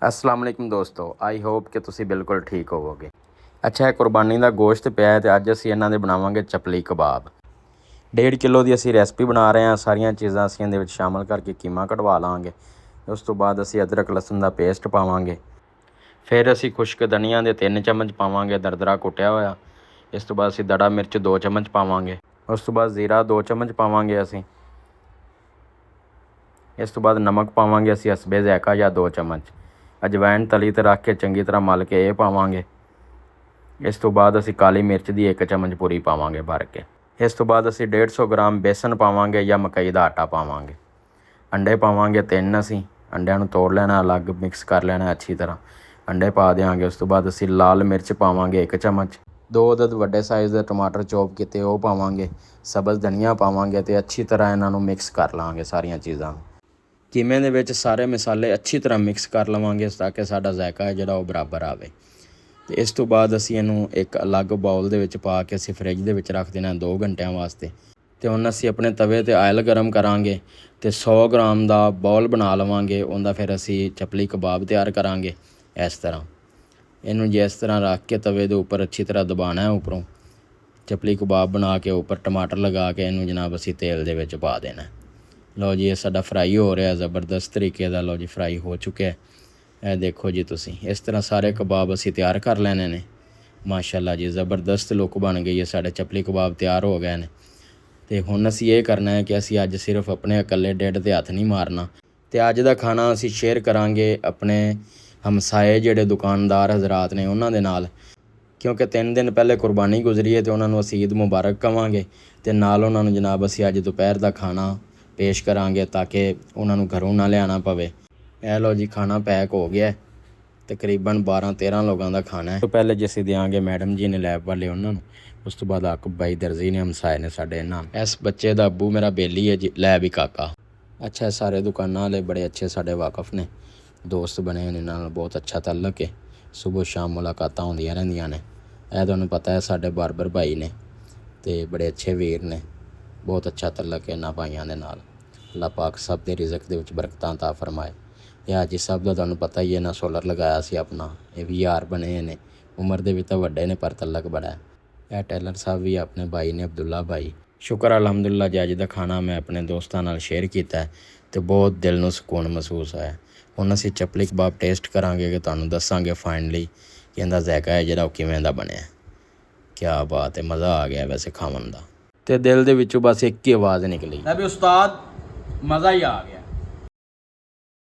अस्सलाम वालेकुम दोस्तों, आई होप कि ਤੁਸੀਂ ਬਿਲਕੁਲ ਠੀਕ ਹੋਵੋਗੇ। ਅੱਛਾ, ਇਹ ਕੁਰਬਾਨੀ ਦਾ ਗੋਸ਼ਤ ਪਿਆ ਤੇ ਅੱਜ ਅਸੀਂ ਇਹਨਾਂ ਦੇ ਬਣਾਵਾਂਗੇ ਚਪਲੀ ਕਬਾਬ। 1.5 ਕਿਲੋ ਦੀ ਅਸੀਂ ਰੈਸਪੀ ਬਣਾ ਰਹੇ ਹਾਂ। ਸਾਰੀਆਂ ਚੀਜ਼ਾਂ ਅਸੀਂ ਇਹਦੇ ਵਿੱਚ ਸ਼ਾਮਲ ਕਰਕੇ ਕੀਮਾ ਕਢਵਾ ਲਾਂਗੇ। ਉਸ ਤੋਂ ਬਾਅਦ ਅਸੀਂ ਅਦਰਕ ਲਸਣ ਦਾ ਪੇਸਟ ਪਾਵਾਂਗੇ। ਫਿਰ ਅਸੀਂ ਖੁਸ਼ਕ ਧਨੀਆ ਦੇ 3 ਚਮਚ ਪਾਵਾਂਗੇ ਦਰਦਰਾ ਕੁੱਟਿਆ ਹੋਇਆ। ਇਸ ਤੋਂ ਬਾਅਦ ਅਸੀਂ ਦੜਾ ਮਿਰਚ 2 ਚਮਚ ਪਾਵਾਂਗੇ। ਉਸ ਤੋਂ ਬਾਅਦ ਜ਼ੀਰਾ 2 ਚਮਚ ਪਾਵਾਂਗੇ ਅਸੀਂ। ਇਸ ਤੋਂ ਬਾਅਦ ਨਮਕ ਪਾਵਾਂਗੇ ਅਸੀਂ ਹਸਬੇ ਜ਼ਾਇਕਾ ਜਾਂ 2 ਚਮਚ। ਅਜਵਾਇਣ ਤਲੀ ਤੇ ਰੱਖ ਕੇ ਚੰਗੀ ਤਰ੍ਹਾਂ ਮਲ ਕੇ ਇਹ ਪਾਵਾਂਗੇ। ਇਸ ਤੋਂ ਬਾਅਦ ਅਸੀਂ ਕਾਲੀ ਮਿਰਚ ਦੀ 1 ਚਮਚ ਪੂਰੀ ਪਾਵਾਂਗੇ ਭਰ ਕੇ। ਇਸ ਤੋਂ ਬਾਅਦ ਅਸੀਂ 150 ਗ੍ਰਾਮ ਬੇਸਣ ਪਾਵਾਂਗੇ ਜਾਂ ਮਕਈ ਦਾ ਆਟਾ ਪਾਵਾਂਗੇ। ਅੰਡੇ ਪਾਵਾਂਗੇ 3 ਅਸੀਂ। ਅੰਡਿਆਂ ਨੂੰ ਤੋੜ ਲੈਣਾ, ਅਲੱਗ ਮਿਕਸ ਕਰ ਲੈਣਾ ਅੱਛੀ ਤਰ੍ਹਾਂ। ਅੰਡੇ ਪਾ ਦਿਆਂਗੇ। ਉਸ ਤੋਂ ਬਾਅਦ ਅਸੀਂ ਲਾਲ ਮਿਰਚ ਪਾਵਾਂਗੇ 1 ਚਮਚ। 2 ਅਦਦ ਵੱਡੇ ਸਾਈਜ਼ ਦੇ ਟਮਾਟਰ ਚੋਪ ਕੀਤੇ ਉਹ ਪਾਵਾਂਗੇ। ਸਬਜ਼ ਧਨੀਆ ਪਾਵਾਂਗੇ ਅਤੇ ਅੱਛੀ ਤਰ੍ਹਾਂ ਇਹਨਾਂ ਨੂੰ ਮਿਕਸ ਕਰ ਲਾਂਗੇ ਸਾਰੀਆਂ ਚੀਜ਼ਾਂ ਨੂੰ। ਕੀਮੇ ਦੇ ਵਿੱਚ ਸਾਰੇ ਮਸਾਲੇ ਅੱਛੀ ਤਰ੍ਹਾਂ ਮਿਕਸ ਕਰ ਲਵਾਂਗੇ ਤਾਂ ਕਿ ਸਾਡਾ ਜ਼ਾਇਕਾ ਹੈ ਜਿਹੜਾ ਉਹ ਬਰਾਬਰ ਆਵੇ। ਅਤੇ ਇਸ ਤੋਂ ਬਾਅਦ ਅਸੀਂ ਇਹਨੂੰ ਇੱਕ ਅਲੱਗ ਬਾਉਲ ਦੇ ਵਿੱਚ ਪਾ ਕੇ ਅਸੀਂ ਫਰਿੱਜ ਦੇ ਵਿੱਚ ਰੱਖ ਦੇਣਾ 2 ਘੰਟਿਆਂ ਵਾਸਤੇ। ਅਤੇ ਹੁਣ ਅਸੀਂ ਆਪਣੇ ਤਵੇ 'ਤੇ ਆਇਲ ਗਰਮ ਕਰਾਂਗੇ ਅਤੇ 100 ਗ੍ਰਾਮ ਦਾ ਬਾਉਲ ਬਣਾ ਲਵਾਂਗੇ। ਉਹਦਾ ਫਿਰ ਅਸੀਂ ਚਪਲੀ ਕਬਾਬ ਤਿਆਰ ਕਰਾਂਗੇ। ਇਸ ਤਰ੍ਹਾਂ ਇਹਨੂੰ ਜਿਸ ਤਰ੍ਹਾਂ ਰੱਖ ਕੇ ਤਵੇ ਦੇ ਉੱਪਰ ਅੱਛੀ ਤਰ੍ਹਾਂ ਦਬਾਉਣਾ ਹੈ ਉੱਪਰੋਂ। ਚਪਲੀ ਕਬਾਬ ਬਣਾ ਕੇ ਉੱਪਰ ਟਮਾਟਰ ਲਗਾ ਕੇ ਇਹਨੂੰ ਜਨਾਬ ਅਸੀਂ ਤੇਲ ਦੇ ਵਿੱਚ ਪਾ ਦੇਣਾ। ਲਓ ਜੀ, ਇਹ ਸਾਡਾ ਫਰਾਈ ਹੋ ਰਿਹਾ ਜ਼ਬਰਦਸਤ ਤਰੀਕੇ ਦਾ। ਲਓ ਜੀ, ਫਰਾਈ ਹੋ ਚੁੱਕਿਆ। ਇਹ ਦੇਖੋ ਜੀ ਤੁਸੀਂ, ਇਸ ਤਰ੍ਹਾਂ ਸਾਰੇ ਕਬਾਬ ਅਸੀਂ ਤਿਆਰ ਕਰ ਲੈਣੇ ਨੇ। ਮਾਸ਼ਾਅੱਲਾ ਜੀ, ਜ਼ਬਰਦਸਤ ਲੁੱਕ ਬਣ ਗਈ ਹੈ। ਸਾਡੇ ਚਪਲੀ ਕਬਾਬ ਤਿਆਰ ਹੋ ਗਏ ਨੇ। ਅਤੇ ਹੁਣ ਅਸੀਂ ਇਹ ਕਰਨਾ ਹੈ ਕਿ ਅਸੀਂ ਅੱਜ ਸਿਰਫ ਆਪਣੇ ਇਕੱਲੇ ਢਿੱਡ 'ਤੇ ਹੱਥ ਨਹੀਂ ਮਾਰਨਾ। ਅਤੇ ਅੱਜ ਦਾ ਖਾਣਾ ਅਸੀਂ ਸ਼ੇਅਰ ਕਰਾਂਗੇ ਆਪਣੇ ਹਮਸਾਏ ਜਿਹੜੇ ਦੁਕਾਨਦਾਰ ਹਜ਼ਰਾਤ ਨੇ ਉਹਨਾਂ ਦੇ ਨਾਲ, ਕਿਉਂਕਿ 3 ਦਿਨ ਪਹਿਲੇ ਕੁਰਬਾਨੀ ਗੁਜ਼ਰੀ ਹੈ ਅਤੇ ਉਹਨਾਂ ਨੂੰ ਅਸੀਂ ਈਦ ਮੁਬਾਰਕ ਕਹਾਂਗੇ। ਅਤੇ ਨਾਲ ਉਹਨਾਂ ਨੂੰ ਜਨਾਬ ਅਸੀਂ ਅੱਜ ਦੁਪਹਿਰ ਦਾ ਖਾਣਾ ਪੇਸ਼ ਕਰਾਂਗੇ ਤਾਂ ਕਿ ਉਹਨਾਂ ਨੂੰ ਘਰੋਂ ਨਾ ਲਿਆਉਣਾ ਪਵੇ। ਇਹ ਲਓ ਜੀ, ਖਾਣਾ ਪੈਕ ਹੋ ਗਿਆ। ਤਕਰੀਬਨ 12-13 ਲੋਕਾਂ ਦਾ ਖਾਣਾ ਹੈ। ਤੋਂ ਪਹਿਲੇ ਜੇ ਅਸੀਂ ਦਿਆਂਗੇ ਮੈਡਮ ਜੀ ਨੇ ਲੈਬ ਵਾਲੇ ਉਹਨਾਂ ਨੂੰ। ਉਸ ਤੋਂ ਬਾਅਦ ਆਕਬ ਬਾਈ ਦਰਜ਼ੀ ਨੇ ਹਮਸਾਏ ਨੇ ਸਾਡੇ ਇਹਨਾਂ ਨੂੰ। ਇਸ ਬੱਚੇ ਦਾ ਅੱਬੂ ਮੇਰਾ ਬੇਲੀ ਹੈ ਜੀ, ਲੈਬ ਹੀ ਕਾਕਾ। ਅੱਛਾ, ਸਾਰੇ ਦੁਕਾਨਾਂ ਵਾਲੇ ਬੜੇ ਅੱਛੇ ਸਾਡੇ ਵਾਕਫ ਨੇ, ਦੋਸਤ ਬਣੇ ਨੇ, ਇਹਨਾਂ ਨਾਲ ਬਹੁਤ ਅੱਛਾ ਤਾਲੁਕ ਹੈ। ਸੁਬਹ ਸ਼ਾਮ ਮੁਲਾਕਾਤਾਂ ਹੁੰਦੀਆਂ ਰਹਿੰਦੀਆਂ ਨੇ। ਇਹ ਤੁਹਾਨੂੰ ਪਤਾ ਹੈ ਸਾਡੇ ਬਾਰਬਰ ਭਾਈ ਨੇ ਅਤੇ ਬੜੇ ਅੱਛੇ ਵੀਰ ਨੇ। ਬਹੁਤ ਅੱਛਾ ਤਾਲੁਕ ਹੈ ਇਹਨਾਂ ਭਾਈਆਂ ਦੇ ਨਾਲ। ਅੱਲਾਹ ਪਾਕ ਸਭ ਦੇ ਰਿਜ਼ਕ ਦੇ ਵਿੱਚ ਬਰਕਤਾਂ ਅਤਾ ਫਰਮਾਏ। ਅਤੇ ਹਾਜੀ ਸਾਹਿਬ ਦਾ ਤੁਹਾਨੂੰ ਪਤਾ ਹੀ ਹੈ ਨਾ, ਸੋਲਰ ਲਗਾਇਆ ਸੀ ਆਪਣਾ। ਇਹ ਵੀ ਯਾਰ ਬਣੇ ਨੇ, ਉਮਰ ਦੇ ਵਿੱਚ ਤਾਂ ਵੱਡੇ ਨੇ ਪਰ ਤਾਲੁਕ ਬੜਾ ਹੈ। ਇਹ ਟੇਲਰ ਸਾਹਿਬ ਵੀ ਆਪਣੇ ਭਾਈ ਨੇ, ਅਬਦੁੱਲਾ ਭਾਈ। ਸ਼ੁਕਰ ਅਲਹਮਦੁਲਿਲਾ ਜੀ, ਅੱਜ ਦਾ ਖਾਣਾ ਮੈਂ ਆਪਣੇ ਦੋਸਤਾਂ ਨਾਲ ਸ਼ੇਅਰ ਕੀਤਾ ਅਤੇ ਬਹੁਤ ਦਿਲ ਨੂੰ ਸਕੂਨ ਮਹਿਸੂਸ ਹੋਇਆ। ਹੁਣ ਅਸੀਂ ਚਪਲੀ ਕਬਾਬ ਟੇਸਟ ਕਰਾਂਗੇ ਕਿ ਤੁਹਾਨੂੰ ਦੱਸਾਂਗੇ ਫਾਈਨਲੀ ਕਿ ਇਹਦਾ ਜ਼ਾਇਕਾ ਹੈ ਜਿਹੜਾ ਉਹ ਕਿਵੇਂ ਦਾ ਬਣਿਆ। ਕਿਆ ਬਾਤ ਹੈ, ਮਜ਼ਾ ਆ ਗਿਆ ਵੈਸੇ ਖਾਣ ਦਾ। ਅਤੇ ਦਿਲ ਦੇ ਵਿੱਚੋਂ ਬਸ ਇੱਕ ਹੀ ਆਵਾਜ਼ ਨਿਕਲੀ, ਵੀ ਉਸਤਾਦ ਮਜ਼ਾ ਹੀ ਆ ਗਿਆ।